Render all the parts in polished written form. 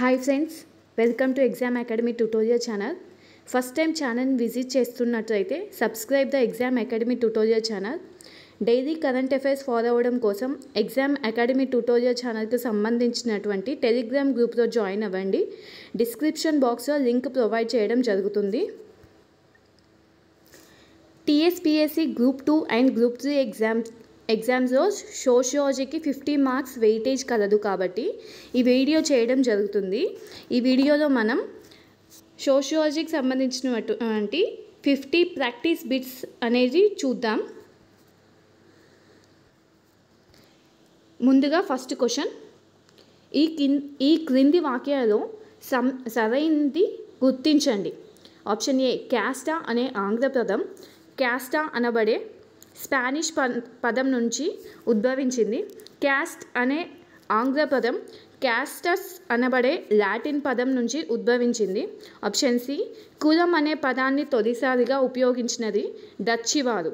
Hi friends, welcome to exam academy tutorial channel. First time ఛానల్ని visit చేస్తున్నట్లయితే subscribe the exam academy tutorial channel. Daily current affairs follow అవ్వడం కోసం exam academy tutorial ఛానల్కి సంబంధించినటువంటి Telegram గ్రూప్లో join అవ్వండి. Description బాక్స్లో లింక్ ప్రొవైడ్ చేయడం జరుగుతుంది. టీఎస్పీఎస్సీ గ్రూప్ 2 అండ్ గ్రూప్ 3 ఎగ్జామ్స్లో సోషియాలజీకి 50 మార్క్స్ వెయిటేజ్ కలదు కాబట్టి ఈ వీడియో చేయడం జరుగుతుంది. ఈ వీడియోలో మనం సోషియాలజీకి సంబంధించినటువంటి 50 ప్రాక్టీస్ బిట్స్ అనేది చూద్దాం. ముందుగా ఫస్ట్ క్వశ్చన్, ఈ క్రింది వాక్యాలలో సరైనది గుర్తించండి. ఆప్షన్ ఏ, క్యాస్టా అనే ఆంగ్ల పదం క్యాస్టా అనబడే స్పానిష్ పదం నుంచి ఉద్భవించింది. క్యాస్ట్ అనే ఆంగ్ల పదం క్యాస్టస్ అనబడే లాటిన్ పదం నుంచి ఉద్భవించింది. ఆప్షన్ సి, కులం అనే పదాన్ని తొలిసారిగా ఉపయోగించినది డచ్చి వారు.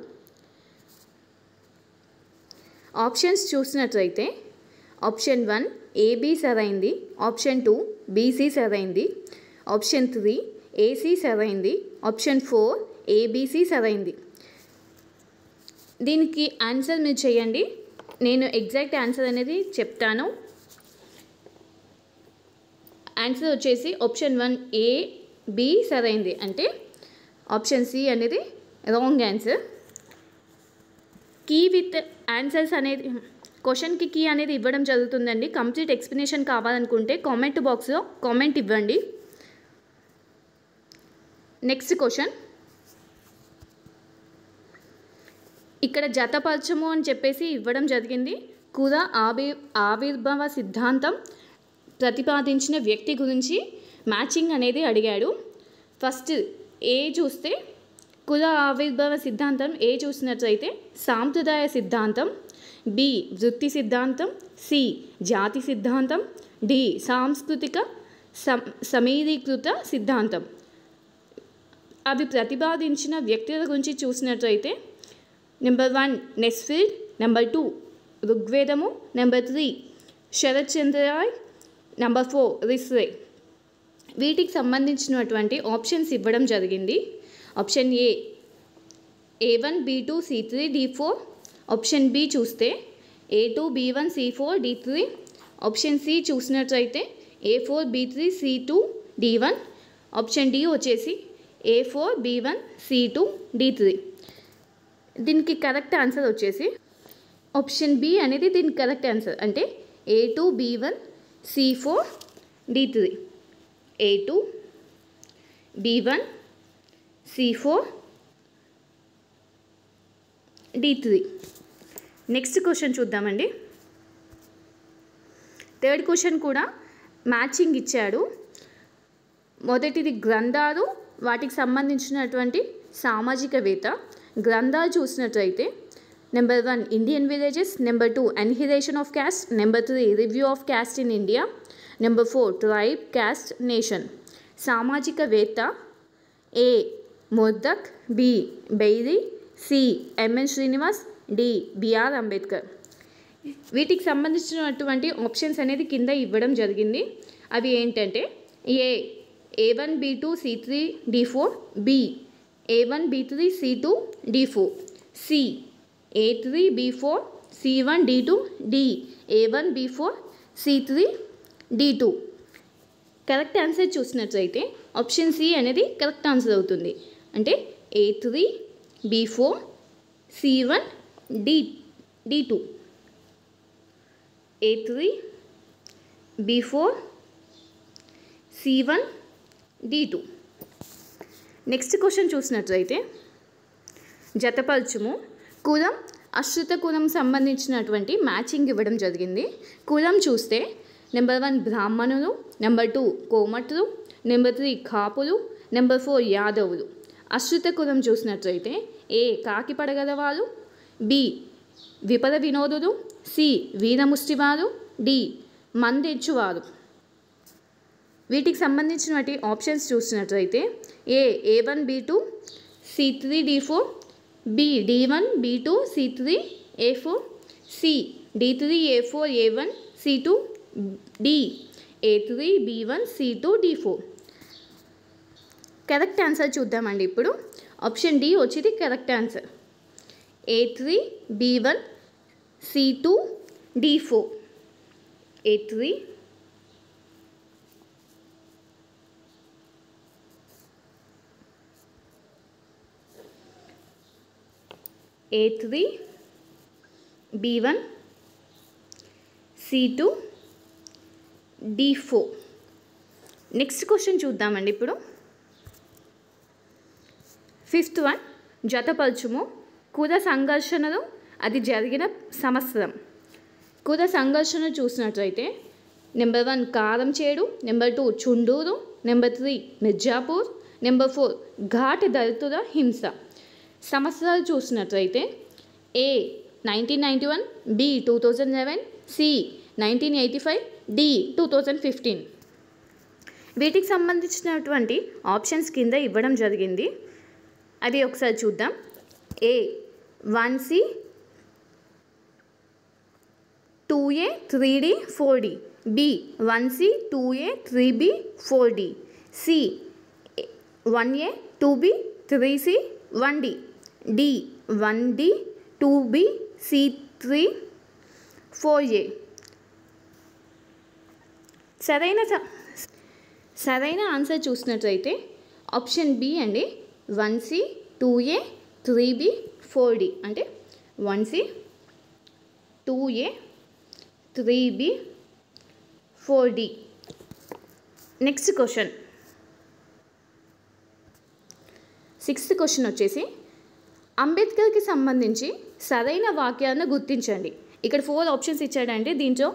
ఆప్షన్స్ చూసినట్లయితే ఆప్షన్ 1 ఏబి సరైంది, ఆప్షన్ 2 బీసీ సరైంది, ఆప్షన్ 3 ఏసీ సరైంది, ఆప్షన్ 4 ఏబీసీ సరైంది. దీనికి ఆన్సర్ మీరు చేయండి. నేను ఎగ్జాక్ట్ ఆన్సర్ అనేది చెప్తాను. ఆన్సర్ వచ్చేసి ఆప్షన్ 1 ఏ బి సరైంది, అంటే ఆప్షన్ సి అనేది wrong answer. Key with answers అనేది క్వశ్చన్కి కీ అనేది ఇవ్వడం జరుగుతుందండి. కంప్లీట్ ఎక్స్ప్లెనేషన్ కావాలనుకుంటే కామెంట్ బాక్స్లో కామెంట్ ఇవ్వండి. నెక్స్ట్ క్వశ్చన్, ఇక్కడ జతపరచము అని చెప్పేసి ఇవ్వడం జరిగింది. కుల ఆవిర్భావ సిద్ధాంతం ప్రతిపాదించిన వ్యక్తి గురించి మ్యాచింగ్ అనేది అడిగాడు. ఫస్ట్ ఏ చూస్తే కుల ఆవిర్భావ సిద్ధాంతం ఏ చూసినట్లయితే సాంప్రదాయ సిద్ధాంతం, బి వృత్తి సిద్ధాంతం, సి జాతి సిద్ధాంతం, డి సాంస్కృతిక సమీరీకృత సిద్ధాంతం. అవి ప్రతిపాదించిన వ్యక్తుల గురించి చూసినట్లయితే నెంబర్ 1 నెస్ఫీల్డ్, నెంబర్ 2 ఋగ్వేదము, నెంబర్ 3 శరత్ చంద్ర రాయ్, నెంబర్ 4 రిస్రే. వీటికి సంబంధించినటువంటి ఆప్షన్స్ ఇవ్వడం జరిగింది. Option A A1 B2 C3 D4, option B చూస్తే A2 B1 C4 D3, option C చూసినట్లయితే A4 B3 C2 D1, option D వచ్చేసి A4 B1 C2 D3. దీనికి కరెక్ట్ ఆన్సర్ వచ్చేసి option B అనేది దీనికి కరెక్ట్ ఆన్సర్, అంటే A2 B1 C4 D3, A2 B1 C4 D3. Next question చూద్దామండి. Third question కూడా matching ఇచ్చాడు. మొదటిది గ్రంథాలు, వాటికి సంబంధించినటువంటి సామాజికవేత్త. గ్రంథాలు చూసినట్లయితే number 1 Indian villages, number 2 annihilation of caste, number 3 review of caste in India, number 4 tribe caste nation. సామాజికవేత్త A Murdock, B Bailey, C M N Srinivas, D B R Ambedkar. వీటికి సంబంధించినటువంటి ఆప్షన్స్ అనేది కింద ఇవ్వడం జరిగింది. అవి ఏంటంటే A A1 B2 C3 D4, B A1 B3 C2 D4, C A3 B4 C1 D2, D A1 B4 C3 D2. Correct answer చూసినట్లయితే ఆప్షన్ సి అనేది కరెక్ట్ ఆన్సర్ అవుతుంది, అంటే A3 B4 C1 D2, A3 B4 C1 D2. Next question చూసినట్లయితే జతపరచుము. కులం అశ్రుత కులం సంబంధించినటువంటి matching ఇవ్వడం జరిగింది. కులం చూస్తే నెంబర్ 1 బ్రాహ్మణులు, నెంబర్ 2 కోమటులు, నెంబర్ 3 కాపులు, నెంబర్ 4 యాదవులు. అశ్రుత కులం చూసినట్లయితే ఏ కాకి పడగలవారు, బి విపద వినోదులు, సి వీరముష్టివారు, డి మందెచ్చువారు. వీటికి సంబంధించినటువంటి ఆప్షన్స్ చూసినట్లయితే A A1 B2 C3 D4, B D1 B2 C3 A4, C D3 A4 A1 C2, D A3, B1, C2, D4. Correct answer చూద్దామండి ఇప్పుడు. ఆప్షన్ డి వచ్చేది correct answer. A3, B1, C2, D4. A3, A3, B1, C2, D4. Next question చూద్దామండి ఇప్పుడు. 5th one, జతపరచుము కుల సంఘర్షణలు అది జరిగిన సంవత్సరం. కుల సంఘర్షణ చూసినట్లయితే number 1 Karamchedu, number 2 Chunduru, number 3 Mirzapur, number 4 ghat దళితుల హింస. సంవత్సరాలు చూసినట్లయితే A 1991, B 2011, C 1985, D 2015. వీటికి సంబంధించినటువంటి ఆప్షన్స్ కింద ఇవ్వడం జరిగింది. అది ఒకసారి చూద్దాం. A 1C, 2A 3D 4D, B 1C 2A 3B 4D, C 1A 2B 3C 1D, D 1D 2B C3 4A. సరైన ఆన్సర్ చూసినట్లయితే ఆప్షన్ బి అండి. 1C 2A 3B 4D అంటే 1C 2A 3B 4D. Next question 6th question వచ్చేసి అంబేద్కర్కి సంబంధించి సరైన వాక్యాలను గుర్తించండి. ఇక్కడ 4 ఆప్షన్స్ ఇచ్చాడండి. దీంట్లో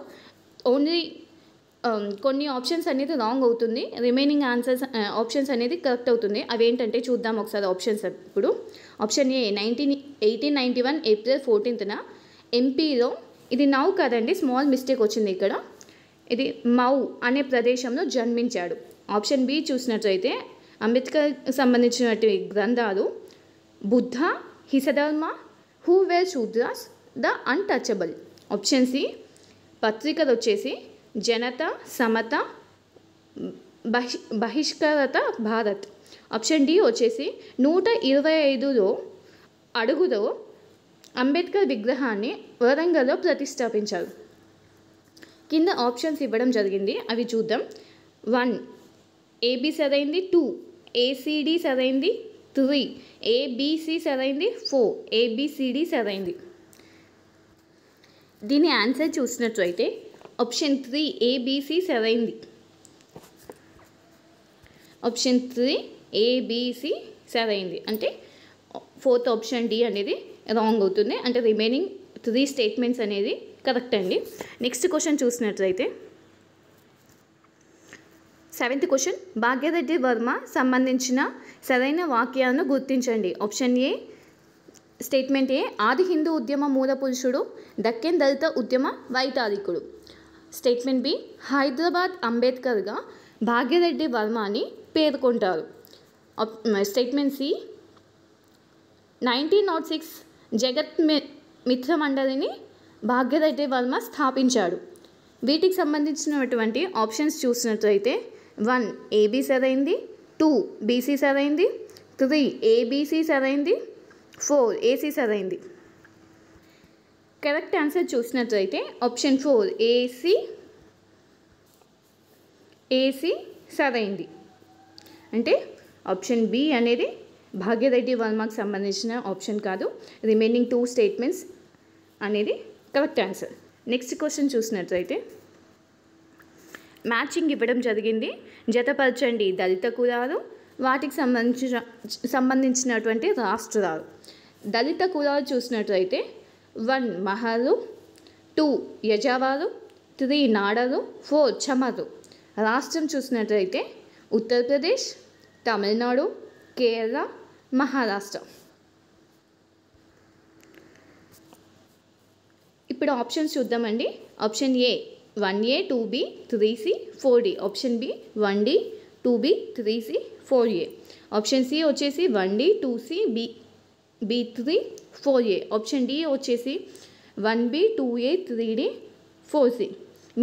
ఓన్లీ కొన్ని ఆప్షన్స్ అనేది రాంగ్ అవుతుంది, రిమైనింగ్ ఆప్షన్స్ అనేది కరెక్ట్ అవుతుంది. అవేంటంటే చూద్దాం ఒకసారి ఆప్షన్స్. ఇప్పుడు ఆప్షన్ ఏ 1891 ఏప్రిల్ 14th ఎంపీలో, ఇది నౌ కదండి, స్మాల్ మిస్టేక్ వచ్చింది ఇక్కడ, ఇది మౌ అనే ప్రదేశంలో జన్మించాడు. ఆప్షన్ బి చూసినట్లయితే అంబేద్కర్కి సంబంధించినటువంటి గ్రంథాలు బుద్ధ, హిసధర్మ, who were Shudras, the untouchable. Option C పత్రికలు వచ్చేసి జనత, సమత, బహిష్కరత భారత్. ఆప్షన్ డి వచ్చేసి 125 అడుగులో అంబేద్కర్ విగ్రహాన్ని వరంగల్లో ప్రతిష్టాపించారు. కింద ఆప్షన్స్ ఇవ్వడం జరిగింది, అవి చూద్దాం. 1 AB సరైంది, 2 ACD సరైంది, 3 ABC సరైంది, 4 ABCD సరైంది. దీని ఆన్సర్ చూసినట్లయితే ఆప్షన్ 3 ABC సరైంది. ఆప్షన్ 3 ABC సరైంది. అంటే 4th ఆప్షన్ డి అనేది రాంగ్ అవుతుంది. అంటే రిమైనింగ్ 3 స్టేట్మెంట్స్ అనేది కరెక్ట్ అండి. నెక్స్ట్ క్వశ్చన్ చూసినట్లయితే 7th క్వశ్చన్ భాగ్యరెడ్డి వర్మ సంబంధించిన సరైన వాక్యాలను గుర్తించండి. ఆప్షన్ ఏ స్టేట్మెంట్ ఏ ఆది హిందూ ఉద్యమ మూల పురుషుడు, దక్కన్ దళిత ఉద్యమ వైతాళికుడు. స్టేట్మెంట్ బి హైదరాబాద్ అంబేద్కర్గా భాగ్యరెడ్డి వర్మని పేర్కొంటారు. స్టేట్మెంట్ సి 1906 జగత్ మిత్ర మండలిని భాగ్యరెడ్డి వర్మ స్థాపించాడు. వీటికి సంబంధించినటువంటి ఆప్షన్స్ చూసినట్లయితే 1 AB సరైంది, 2 BC సరైంది, 3 ABC సరైంది, 4 AC సరైంది. కరెక్ట్ ఆన్సర్ చూసినట్లయితే ఆప్షన్ 4 AC సరైంది. అంటే ఆప్షన్ బి అనేది భాగ్యరెడ్డి వర్మకు సంబంధించిన ఆప్షన్ కాదు, రిమైనింగ్ 2 స్టేట్మెంట్స్ అనేది కరెక్ట్ ఆన్సర్. నెక్స్ట్ క్వశ్చన్ చూసినట్లయితే మ్యాచింగ్ ఇవ్వడం జరిగింది. జతపరచండి దళిత కులాలు, వాటికి సంబంధించినటువంటి రాష్ట్రాలు. దళిత కులాలు చూసినట్లయితే 1 మహరు, 2 యజావారు, 3 నాడరు, 4 చమరు. రాష్ట్రం చూసినట్లయితే ఉత్తరప్రదేశ్, తమిళనాడు, కేరళ, మహారాష్ట్ర. ఇప్పుడు ఆప్షన్స్ చూద్దామండి. Option A 1A 2B 3C 4D. Option B 1D 2B 3C 4A. Option C వచ్చేసి 1D 2C B3 4A. Option D వచ్చేసి 1B 2A 3D 4C.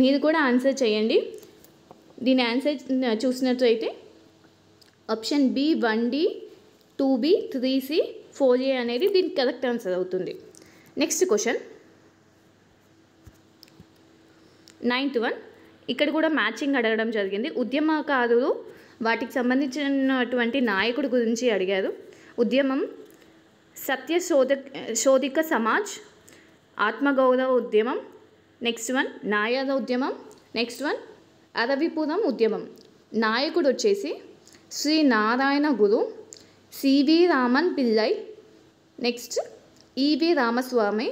మీరు కూడా ఆన్సర్ చేయండి. దీని ఆన్సర్ చూసినట్లయితే option B 1D 2B 3C 4A అనేది దీనికి correct answer అవుతుంది. Next question 9th one. ఇక్కడ కూడా మ్యాచింగ్ అడగడం జరిగింది. ఉద్యమకారులు వాటికి సంబంధించినటువంటి నాయకుడి గురించి అడిగారు. ఉద్యమం శోధిక సమాజ్, ఆత్మగౌరవ ఉద్యమం, నెక్స్ట్ వన్ నాయద ఉద్యమం, నెక్స్ట్ వన్ అరవిపురం ఉద్యమం. నాయకుడు వచ్చేసి శ్రీ నారాయణ గురు, సివి రామన్ పిల్లై, నెక్స్ట్ ఈవి రామస్వామి,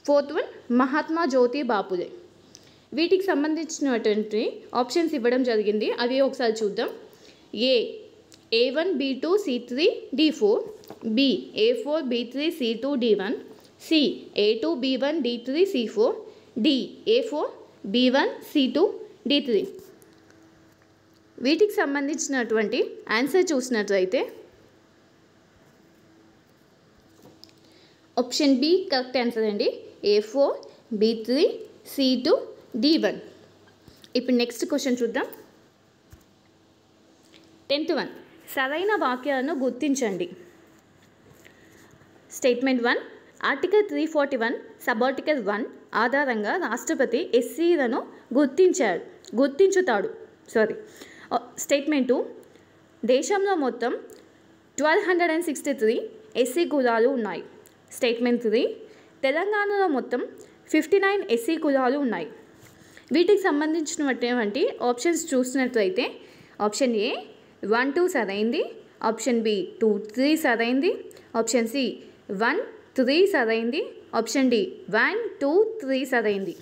4th వన్ మహాత్మా జ్యోతి బాపులే. వీటికి సంబంధించినటువంటి ఆప్షన్స్ ఇవ్వడం జరిగింది. అవి ఒకసారి చూద్దాం. A1 B2 C3 D4, B A4 B3 C2 D1, C A2 B1 D3 C4, D A4 B1 C2 D3. వీటికి సంబంధించినటువంటి ఆన్సర్ చూసినట్లయితే ఆప్షన్ బి కరెక్ట్ ఆన్సర్ అండి. A4 B3 C2 D1. ఇప్పుడు నెక్స్ట్ క్వశ్చన్ చూద్దాం. 10th one. సరైన వాక్యాలను గుర్తించండి. Statement 1. Article 341 sub-article 1 ఆధారంగా రాష్ట్రపతి ఎస్సీలను గుర్తించుతాడు. స్టేట్మెంట్ 2. దేశంలో మొత్తం 1263 ఎస్సీ కులాలు ఉన్నాయి. స్టేట్మెంట్ 3. తెలంగాణలో మొత్తం 59 ఎస్సీ కులాలు ఉన్నాయి. వీటికి సంబంధించినటువంటి ఆప్షన్స్ చూసినట్లయితే ఆప్షన్ ఏ 1 2 సరైంది, ఆప్షన్ బి 2 3 సరైంది, ఆప్షన్ సి 1 3 సరైంది, ఆప్షన్ డి 1 2 3 సరైంది.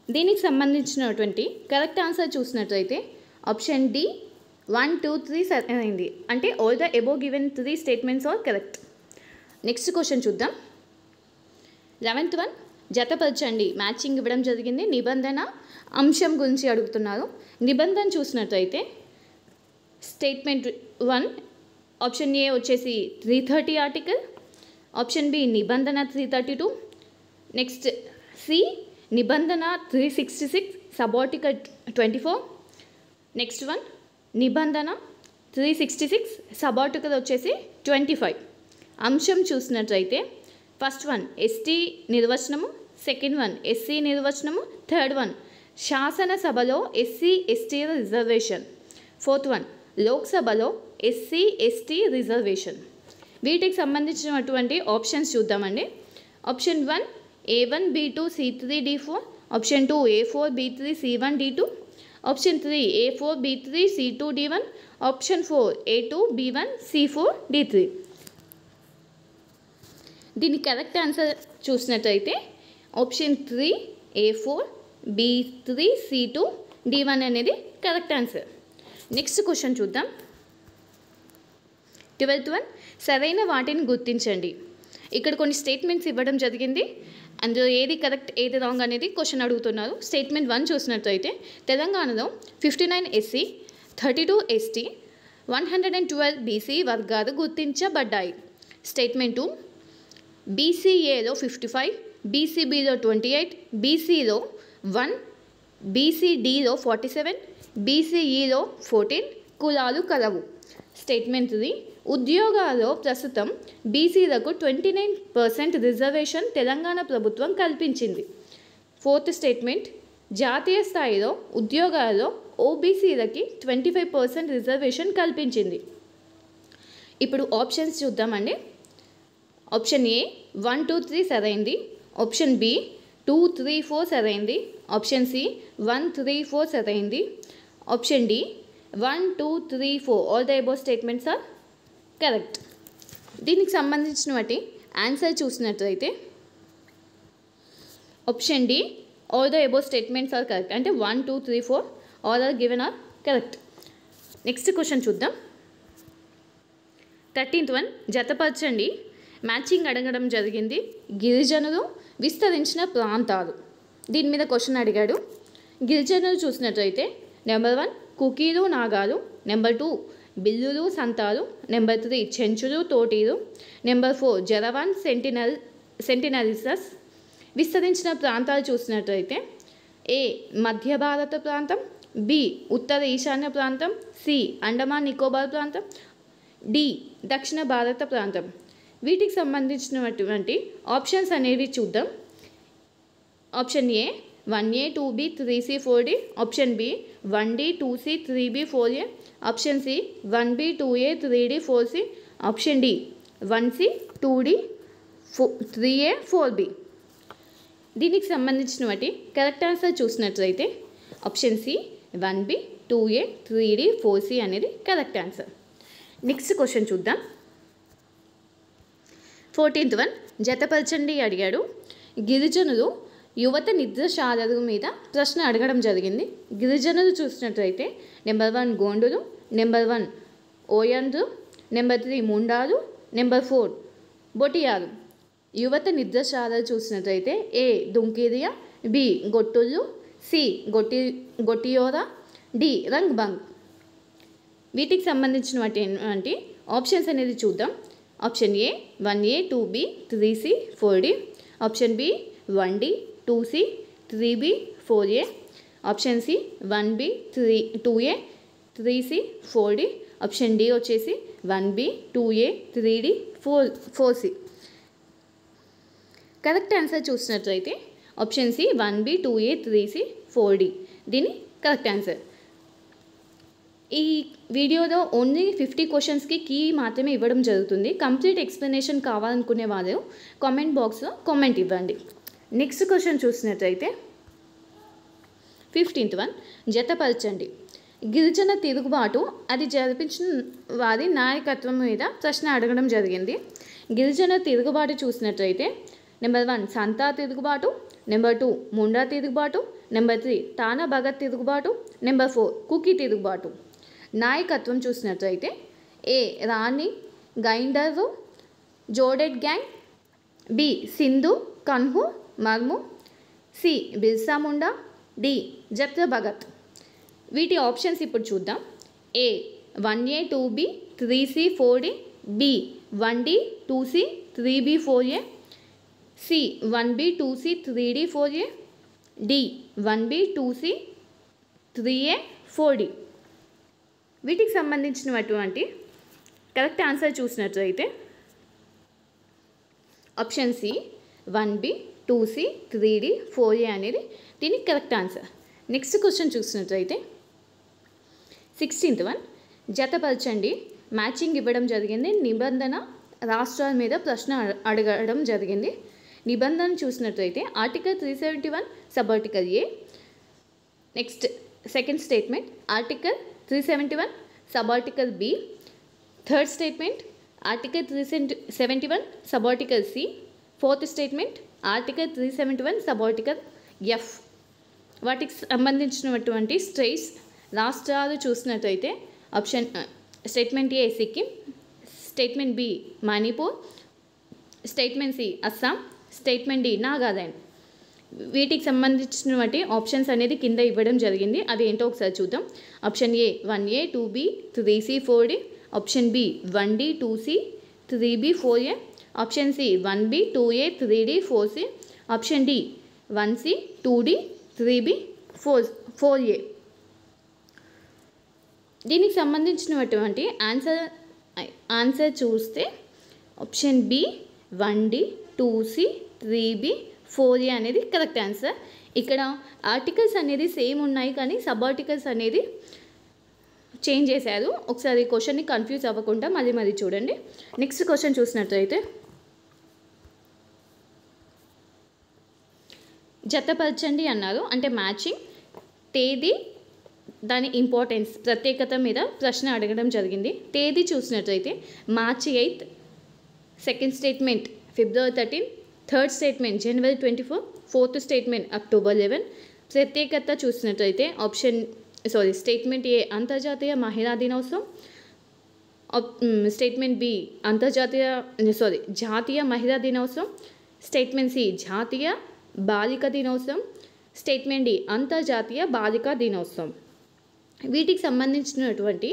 దీనికి సంబంధించినటువంటి కరెక్ట్ ఆన్సర్ చూసినట్లయితే ఆప్షన్ డి 1 2 3 సరైంది. అంటే all the above given 3 statements are correct. Next question చూద్దాం. 11th one. జతపరచండి. మ్యాచింగ్ ఇవ్వడం జరిగింది. నిబంధన అంశం గురించి అడుగుతున్నారు. నిబంధన చూసినట్లయితే స్టేట్మెంట్ 1 ఆప్షన్ ఏ వచ్చేసి 330 ఆర్టికల్, ఆప్షన్ బి నిబంధన 332, నెక్స్ట్ సి నిబంధన 366 సబార్టికల్ 24, నెక్స్ట్ వన్ నిబంధన 366 సబార్టికల్ వచ్చేసి 25. అంశం చూసినట్లయితే ఫస్ట్ వన్ ఎస్టీ నిర్వచనము, సెకండ్ వన్ ఎస్సీ నిర్వచనము, థర్డ్ వన్ శాసనసభలో SC ST reservation, 4th one లోక్సభలో ఎస్సీ ఎస్టీ రిజర్వేషన్. వీటికి సంబంధించినటువంటి ఆప్షన్స్ చూద్దామండి. Option 1 A1 B2 C3 D4, option 2 A4 B3 C1 D2, option 3 A4 B3 C2 D1, option 4 A2 B1 C4 D3. దీని correct answer చూసినట్లయితే option 3 A4 B3 C2 D1 అనేది correct answer. Next question చూద్దాం. 12th one. సరైన వాటిని గుర్తించండి. ఇక్కడ కొన్ని statements ఇవ్వడం జరిగింది. అందులో ఏది కరెక్ట్ ఏది రాంగ్ అనేది క్వశ్చన్ అడుగుతున్నారు. స్టేట్మెంట్ 1 చూసినట్లయితే తెలంగాణలో 59 ఎస్సీ 32 ఎస్టీ 112 బీసీ వర్గాలు గుర్తించబడ్డాయి. స్టేట్మెంట్ 2 బీసీఏలో 55, బీసీబీలో 28, బీసీలో 1, బీసీడీలో 47, బీసీఈలో 14 కులాలు కలవు. స్టేట్మెంట్ 3 ఉద్యోగాల్లో ప్రస్తుతం బీసీలకు 29% రిజర్వేషన్ తెలంగాణ ప్రభుత్వం కల్పించింది. 4th స్టేట్మెంట్ జాతీయ స్థాయిలో ఉద్యోగాల్లో ఓబీసీలకి 25% రిజర్వేషన్ కల్పించింది. ఇప్పుడు ఆప్షన్స్ చూద్దామండి. ఆప్షన్ ఏ 1 2 3 సరైంది, ఆప్షన్ బి 2 3 4 సరైంది, ఆప్షన్ సి 1 3 4 సరైంది, option D 1 2 3 4 all the above statements are correct. దీనికి సంబంధించినటువంటి ఆన్సర్ చూసినట్లయితే option D all the above statements are correct. అంటే 1 2 3 4 all are given are correct. Next question చూద్దాం. 13th one. జతపరచండి. మ్యాచింగ్ అడగడం జరిగింది. గిరిజనులు విస్తరించిన ప్రాంతాలు దీని మీద క్వశ్చన్ అడిగాడు. గిరిజనులు చూసినట్లయితే నెంబర్ 1 కుకీలు నాగాలు, నెంబర్ 2 బిల్లులు సంతాలు, నెంబర్ 3 చెంచులు తోటీలు, నెంబర్ 4 జరవాన్ సెంటినలిసస్. విస్తరించిన ప్రాంతాలు చూసినట్లయితే ఏ మధ్య భారత ప్రాంతం, బి ఉత్తర ఈశాన్య ప్రాంతం, సి అండమాన్ నికోబార్ ప్రాంతం, డి దక్షిణ భారత ప్రాంతం. వీటికి సంబంధించినటువంటి ఆప్షన్స్ అనేవి చూద్దాం. Option A 1A 2B 3C 4D, option B 1D 2C 3B 4A, option C 1B 2A 3D 4C, option D 1C 2D 3A 4B. దీనికి సంబంధించినటువంటి కరెక్ట్ ఆన్సర్ చూసినట్లయితే option C 1B 2A 3D 4C అనేది correct answer. Next question చూద్దాం. 14th one జతపరచండి అడిగాడు. గిరిజనులు యువత నిద్రశాలల మీద ప్రశ్న అడగడం జరిగింది. గిరిజనులు చూసినట్లయితే నెంబర్ 1 గోండులు, నెంబర్ 1 ఓయండ్రు, నెంబర్ 3 ముండాలు, నెంబర్ 4 బొటియాలు. యువత నిద్రశాలలు చూసినట్లయితే ఏ దుంకిరియా, బి గొట్టుళ్ళు, సి గొటియోరా, డి రంగ్బంగ్. వీటికి సంబంధించినటువంటి ఆప్షన్స్ అనేది చూద్దాం. Option A 1A 2B 3C 4D, option B 1D 2C 3B 4A, option C 1B 2A 3C 4D, option D వచ్చేసి 1B 2A 3D 4C. Correct answer చూసినట్లయితే option C 1B 2A 3C 4D దీని correct answer. ఈ వీడియోలో only 50 క్వశ్చన్స్కి key మాత్రమే ఇవ్వడం జరుగుతుంది. Complete explanation కావాలనుకునే వాళ్ళు కామెంట్ బాక్స్లో కామెంట్ ఇవ్వండి. నెక్స్ట్ క్వశ్చన్ చూసినట్లయితే 15th వన్ జతపరచండి. గిరిజన తిరుగుబాటు అది జరిపించిన వారి నాయకత్వం మీద ప్రశ్న అడగడం జరిగింది. గిరిజన తిరుగుబాటు చూసినట్లయితే నెంబర్ 1 సంతా తిరుగుబాటు, నెంబర్ 2 ముండా తిరుగుబాటు, నెంబర్ 3 తానా భగత్ తిరుగుబాటు, నెంబర్ 4 కుకీ తిరుగుబాటు. నాయకత్వం చూసినట్లయితే ఏ రాణి గైండరు జోడెడ్ గ్యాంగ్, B Sindhu Kanhu Murmu, C Birsa Munda, D Jatra Bhagat. వీటి ఆప్షన్స్ ఇప్పుడు చూద్దాం. A 1A 2B 3C 4D, B 1D 2C 3B 4A, C 1B 2C 3D 4A, D 1B 2C 3A 4D. వీటికి సంబంధించినటువంటి కరెక్ట్ ఆన్సర్ చూసినట్లయితే option C 1B 2C 3D 4A అనేది దీనికి correct answer. Next question చూసినట్లయితే 16th one జతపరచండి. Matching ఇవ్వడం జరిగింది. నిబంధన రాష్ట్రాల మీద ప్రశ్న అడగడం జరిగింది. నిబంధన చూసినట్లయితే article 371 sub article A. Next second statement article 371 sub article B. Third statement article 371 sub article C. Fourth statement article 371 sub article F. వాటికి సంబంధించినటువంటి స్టేట్స్ రాష్ట్రాలు చూసినట్లయితే option statement A Sikkim, statement B Manipur, statement C Assam, statement D Nagaland. వీటికి సంబంధించినటువంటి options అనేది కింద ఇవ్వడం జరిగింది. అవి ఏంటో ఒకసారి చూద్దాం. Option A 1A 2B 3C 4D, option B 1D 2C 3B 4A, option C 1B 2A 3D 4C, option D 1C 2D 3B 4A. దీనికి సంబంధించినటువంటి ఆన్సర్ చూస్తే option B 1D 2C 3B 4A అనేది correct answer. ఇక్కడ articles అనేది same ఉన్నాయి కానీ sub articles అనేది change చేశారు. ఒకసారి క్వశ్చన్ని కన్ఫ్యూజ్ అవ్వకుండా మళ్ళీ చూడండి. నెక్స్ట్ క్వశ్చన్ చూసినట్లయితే జతపరచండి అన్నారు. అంటే మ్యాచింగ్ తేదీ దాని ఇంపార్టెన్స్ ప్రత్యేకత మీద ప్రశ్న అడగడం జరిగింది. తేదీ చూసినట్లయితే మార్చి 8, సెకండ్ స్టేట్మెంట్ ఫిబ్రవరి 13, థర్డ్ స్టేట్మెంట్ జనవరి 24, ఫోర్త్ స్టేట్మెంట్ అక్టోబర్ 11. ప్రత్యేకత చూసినట్లయితే స్టేట్మెంట్ ఏ అంతర్జాతీయ మహిళా దినోత్సవం, స్టేట్మెంట్ బి జాతీయ మహిళా దినోత్సవం, స్టేట్మెంట్ సి జాతీయ బాలిక దినోత్సవం, స్టేట్మెంట్ డి అంతర్జాతీయ బాలికా దినోత్సవం. వీటికి సంబంధించినటువంటి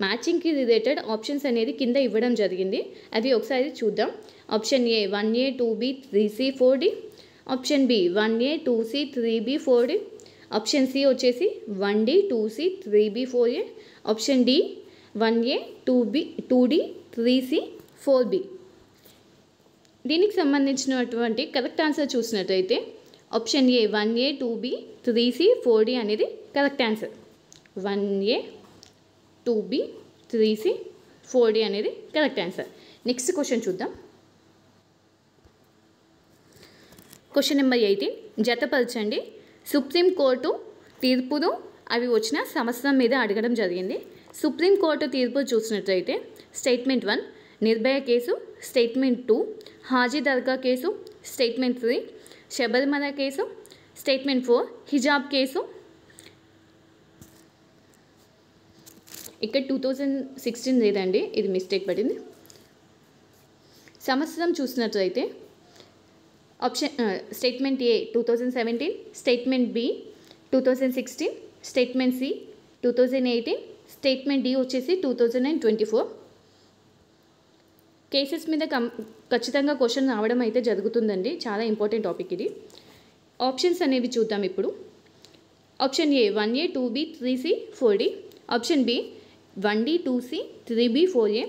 మ్యాచింగ్కి రిలేటెడ్ ఆప్షన్స్ అనేది కింద ఇవ్వడం జరిగింది. అవి ఒకసారి చూద్దాం. Option A 1A 2B 3C 4D, option B 1A 2C 3B 4D, option C వచ్చేసి 1D 2C 3B 4A. Option D 1A 2B 2D 3C 4B. దీనికి సంబంధించినటువంటి కరెక్ట్ ఆన్సర్ చూసినట్టయితే option A 1A 2B 3C 4D అనేది correct answer. 1A 2B 3C 4D అనేది correct answer. Next question చూద్దాం. Question number 18 జతపరచండి. Supreme court తీర్పులు అవి వచ్చిన సంవత్సరం మీద అడగడం జరిగింది. సుప్రీంకోర్టు తీర్పు చూసినట్లయితే statement 1 Nirbhaya case, statement 2 Haji Dargah case, statement 3 Sabarimala case, statement 4 హిజాబ్ కేసు. ఇక్కడ 2016 లేదండి, ఇది మిస్టేక్ పడింది. సంవత్సరం చూసినట్లయితే option statement A 2017, statement B 2016, statement C 2018, statement D వచ్చేసి 2024. కేసెస్ మీద ఖచ్చితంగా క్వశ్చన్ రావడం అయితే జరుగుతుందండి. చాలా ఇంపార్టెంట్ టాపిక్ ఇది. ఆప్షన్స్ అనేవి చూద్దాం ఇప్పుడు. Option A 1A 2B 3C 4D. Option B 1D 2C 3B 4A.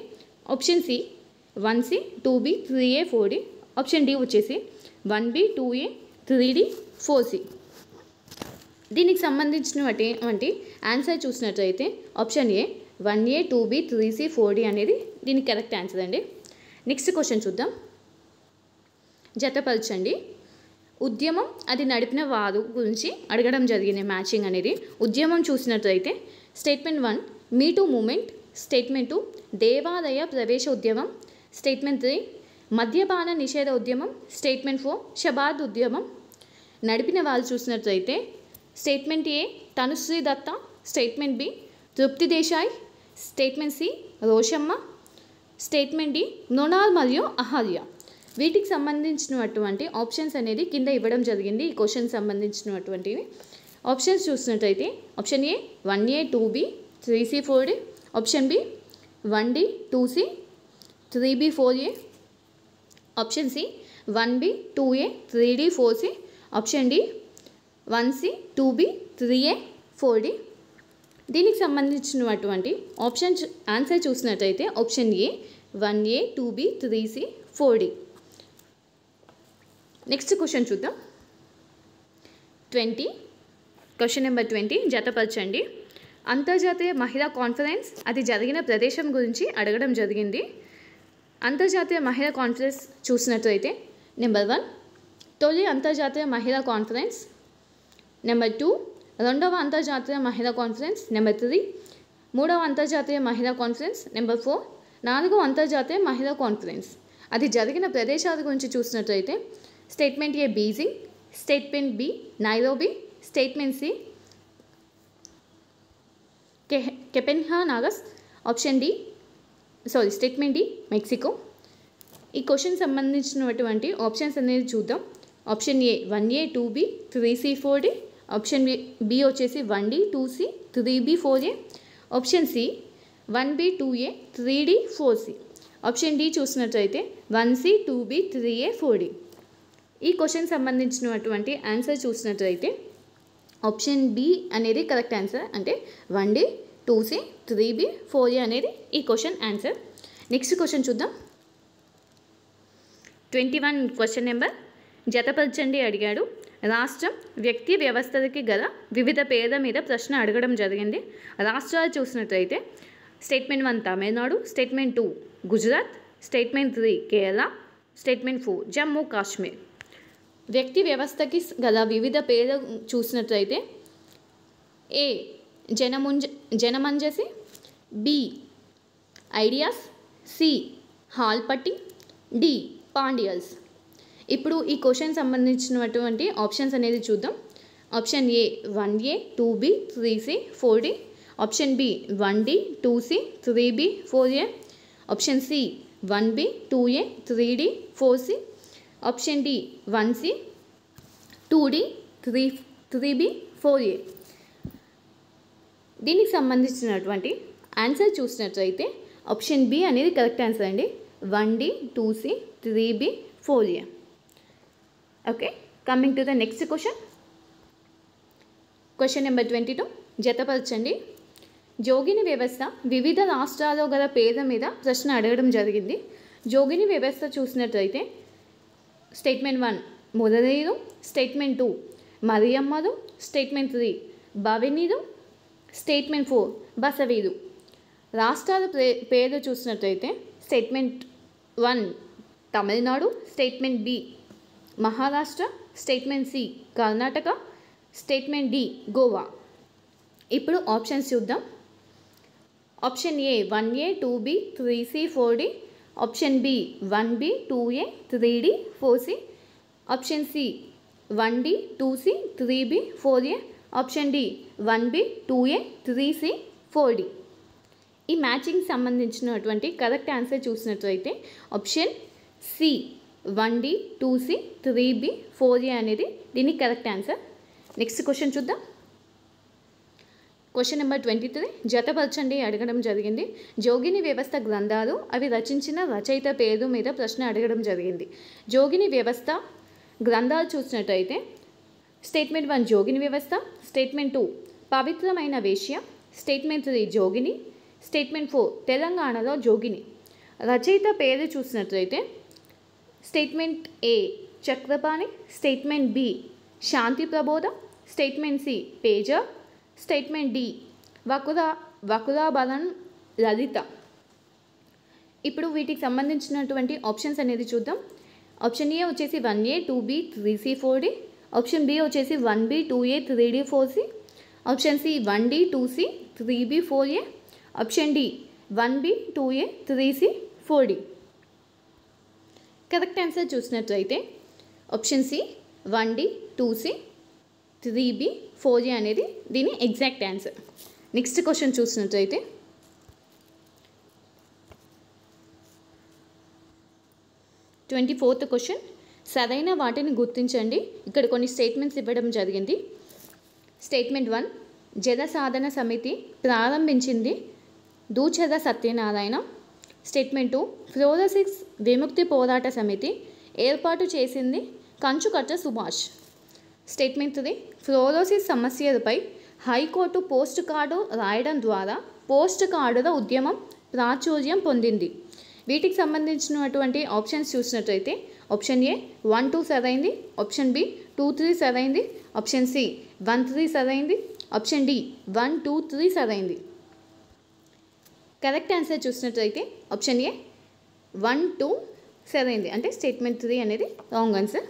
Option C 1C 2B 3A 4D. Option D వచ్చేసి 1B 2A 3D 4C. దీనికి సంబంధించినటువంటి ఆన్సర్ చూసినట్లయితే option A 1A 2B 3C 4D అనేది దీనికి correct answer అండి. Next question చూద్దాం. జతపరచండి. ఉద్యమం అది నడిపిన వారు గురించి అడగడం జరిగింది. మ్యాచింగ్ అనేది ఉద్యమం చూసినట్లయితే స్టేట్మెంట్ 1 మీటూ మూమెంట్, స్టేట్మెంట్ 2 దేవాలయ ప్రవేశ ఉద్యమం, స్టేట్మెంట్ 3 మద్యపాన నిషేధ ఉద్యమం, స్టేట్మెంట్ 4 షబాద్ ఉద్యమం. నడిపిన వాళ్ళు చూసినట్లయితే statement A Tanushree Dutta, statement B Trupti Desai, statement C Roshamma, statement D Mrinal మరియు అహల్య. వీటికి సంబంధించినటువంటి ఆప్షన్స్ అనేది కింద ఇవ్వడం జరిగింది. ఈ క్వశ్చన్ సంబంధించినటువంటివి ఆప్షన్స్ చూసినట్లయితే option A 1A 2B 3C 4D. Option B 1D 2C 3B 4A. Option C 1B 2A 3D 4C. Option D 1C 2B 3A 4D. దీనికి సంబంధించినటువంటి ఆప్షన్ ఆన్సర్ చూసినట్టయితే option A 1A 2B 3C 4D. Next question చూద్దాం. 20 question number 20 జతపరచండి. అంతర్జాతీయ మహిళా conference అది జరిగిన ప్రదేశం గురించి అడగడం జరిగింది. అంతర్జాతీయ మహిళా కాన్ఫరెన్స్ చూసినట్లయితే నెంబర్ 1 తొలి అంతర్జాతీయ మహిళా కాన్ఫరెన్స్, నెంబర్ 2 రెండవ అంతర్జాతీయ మహిళా కాన్ఫరెన్స్, నెంబర్ 3 మూడవ అంతర్జాతీయ మహిళా కాన్ఫరెన్స్, నెంబర్ 4 నాలుగవ అంతర్జాతీయ మహిళా కాన్ఫరెన్స్. అది జరిగిన ప్రదేశాల గురించి చూసినట్లయితే statement A Beijing, statement B Nairobi, statement C Copenhagen, option D statement D Mexico. ఈ క్వశ్చన్ సంబంధించినటువంటి ఆప్షన్స్ అనేది చూద్దాం. Option A 1A 2B 3C 4D. Option B వచ్చేసి 1D 2C 3B 4A. Option C 1B 2A 3D 4C. Option D చూసినట్లయితే 1C 2B 3A 4D. ఈ question సంబంధించినటువంటి answer చూసినట్లయితే option B అనేది కరెక్ట్ ఆన్సర్. అంటే 1D 2C 3B 4A అనేది ఈ question answer. Next question చూద్దాం. 21 క్వశ్చన్ నెంబర్ జతపరచండి అడిగాడు. రాష్ట్రం వ్యక్తి వ్యవస్థలకి గల వివిధ పేర్ల మీద ప్రశ్న అడగడం జరిగింది. రాష్ట్రాలు చూసినట్లయితే statement 1 Tamil Nadu, statement 2 Gujarat, statement 3 Kerala, statement 4 Jammu Kashmir. వ్యక్తి వ్యవస్థకి గల వివిధ పేర్లు చూసినట్లయితే ఏ జనమంజసి, బి ఐడియాస్, సి హాల్పట్టి, డి పాండియల్స్. ఇప్పుడు ఈ క్వశ్చన్ సంబంధించినటువంటి ఆప్షన్స్ అనేది చూద్దాం. Option A 1A 2B 3C 4D. Option B 1D 2C 3B 4A. Option C 1B 2A 3D 4C. Option D 1C 2D 3B 4A. దీనికి సంబంధించినటువంటి ఆన్సర్ చూసినట్లయితే ఆప్షన్ బి అనేది కరెక్ట్ ఆన్సర్ అండి. 1D 2C 3B 4A. Okay, coming to the next question. Question number 22 జతపరచండి. జోగిని వ్యవస్థ వివిధ రాష్ట్రాల్లో గల పేద మీద ప్రశ్న అడగడం జరిగింది. జోగిని వ్యవస్థ చూసినట్లయితే స్టేట్మెంట్ 1 మురళీలు, స్టేట్మెంట్ 2 మరియమ్మలు, స్టేట్మెంట్ 3 భవినీలు, స్టేట్మెంట్ 4 బసవీలు. రాష్ట్రాల పేరు చూసినట్లయితే statement 1 Tamil Nadu, statement B Maharashtra, statement C Karnataka, statement D Goa. ఇప్పుడు ఆప్షన్స్ చూద్దాం. Option A 1A 2B 3C 4D, option B 1B 2A 3D 4C, option C 1D 2C 3B 4A, option D 1B 2A 3C 4D. ఈ matching సంబంధించినటువంటి correct answer చూసినట్లయితే option C 1D 2C 3B 4A అనేది దీనికి correct answer. Next question చూద్దాం. Question number 23 జతపరచండి అడగడం జరిగింది. జోగిని వ్యవస్థ గ్రంథాలు అవి రచించిన రచయిత పేరు మీద ప్రశ్న అడగడం జరిగింది. జోగిని వ్యవస్థ గ్రంథాలు చూసినట్టయితే స్టేట్మెంట్ 1 జోగిని వ్యవస్థ, స్టేట్మెంట్ 2 పవిత్రమైన వేశ్య, స్టేట్మెంట్ 3 జోగిని, స్టేట్మెంట్ 4 తెలంగాణలో జోగిని. రచయిత పేరు చూసినట్లయితే statement A Chakrapani, statement B Shanti Prabodha, statement C పేజర్, స్టేట్మెంట్ డి వకులాభరన్ లలిత. ఇప్పుడు వీటికి సంబంధించినటువంటి ఆప్షన్స్ అనేది చూద్దాం. ఆప్షన్ ఏ వచ్చేసి 1A 2B 3C 4D, option B వచ్చేసి 1B 2A 3D 4C, option C 1D 2C 3B 4A, option D 1B 2A 3C 4D. Correct answer చూసినట్లయితే option C 1D 2C 3B 4A అనేది దీని exact answer. Next question చూసినట్లయితే 24th question సరైన వాటిని గుర్తించండి. ఇక్కడ కొన్ని స్టేట్మెంట్స్ ఇవ్వడం జరిగింది. స్టేట్మెంట్ 1 జల సాధన సమితి ప్రారంభించింది దూచద సత్యనారాయణ, స్టేట్మెంట్ 2 ఫ్లోరోసిస్ విముక్తి పోరాట సమితి ఏర్పాటు చేసింది కంచుకట్ట సుభాష్, స్టేట్మెంట్ 3 ఫ్లోరోసిస్ సమస్యలపై హైకోర్టు పోస్ట్ కార్డు రాయడం ద్వారా పోస్ట్ కార్డుల ఉద్యమం ప్రాచుర్యం పొందింది. వీటికి సంబంధించినటువంటి ఆప్షన్స్ చూసినట్లయితే ఆప్షన్ ఏ 1 2 సరైంది, ఆప్షన్ బి 2 3 సరైంది, ఆప్షన్ సి 1 3 సరైంది, ఆప్షన్ డి 1 2 3 సరైంది. కరెక్ట్ ఆన్సర్ చూసినట్లయితే ఆప్షన్ ఏ 1 2 సరైంది, అంటే స్టేట్మెంట్ 3 అనేది రాంగ్ ఆన్సర్.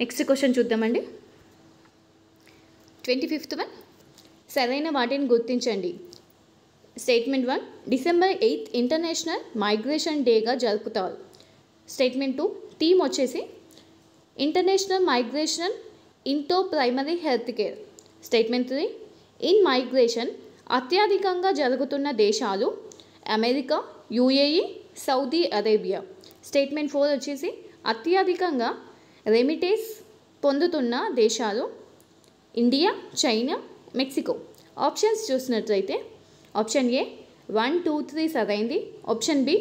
నెక్స్ట్ క్వశ్చన్ చూద్దామండి. 25th వన్ సరైన వాటిని గుర్తించండి. స్టేట్మెంట్ 1 December 8 ఇంటర్నేషనల్ మైగ్రేషన్ డేగా జరుపుతారు. స్టేట్మెంట్ 2 థీమ్ వచ్చేసి international migration into primary health care. Statement 3 in migration అత్యధికంగా జరుగుతున్న దేశాలు America, UAE, Saudi Arabia. Statement 4 వచ్చేసి అత్యధికంగా రెమిటేస్ పొందుతున్న దేశాలు ఇండియా, చైనా, మెక్సికో. ఆప్షన్స్ చూసినట్లయితే ఆప్షన్ ఏ 1 2 3 సరైంది, ఆప్షన్ బి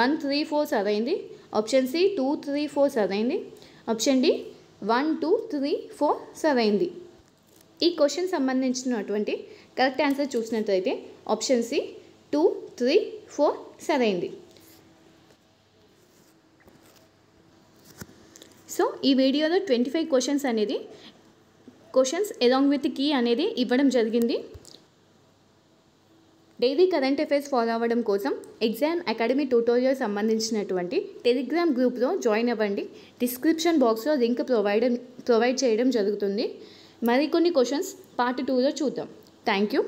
1 3 4 సరైంది, ఆప్షన్ సి 2 3 4 సరైంది, ఆప్షన్ డి 1 2 3 4 సరైంది. ఈ క్వశ్చన్ సంబంధించినటువంటి కరెక్ట్ ఆన్సర్ చూసినట్లయితే ఆప్షన్ సి 2 3 4 సరైంది. సో ఈ వీడియోలో 25 క్వశ్చన్స్ అనేది క్వశ్చన్స్ అలాంగ్ విత్ కీ అనేది ఇవ్వడం జరిగింది. డైలీ కరెంట్ అఫైర్స్ ఫాలో అవ్వడం కోసం ఎగ్జామ్ అకాడమీ ట్యూటోరియల్ సంబంధించినటువంటి టెలిగ్రామ్ గ్రూప్లో జాయిన్ అవ్వండి. డిస్క్రిప్షన్ బాక్స్లో లింక్ ప్రొవైడ్ చేయడం జరుగుతుంది. మరికొన్ని క్వశ్చన్స్ పార్ట్ 2లో చూద్దాం. Thank you.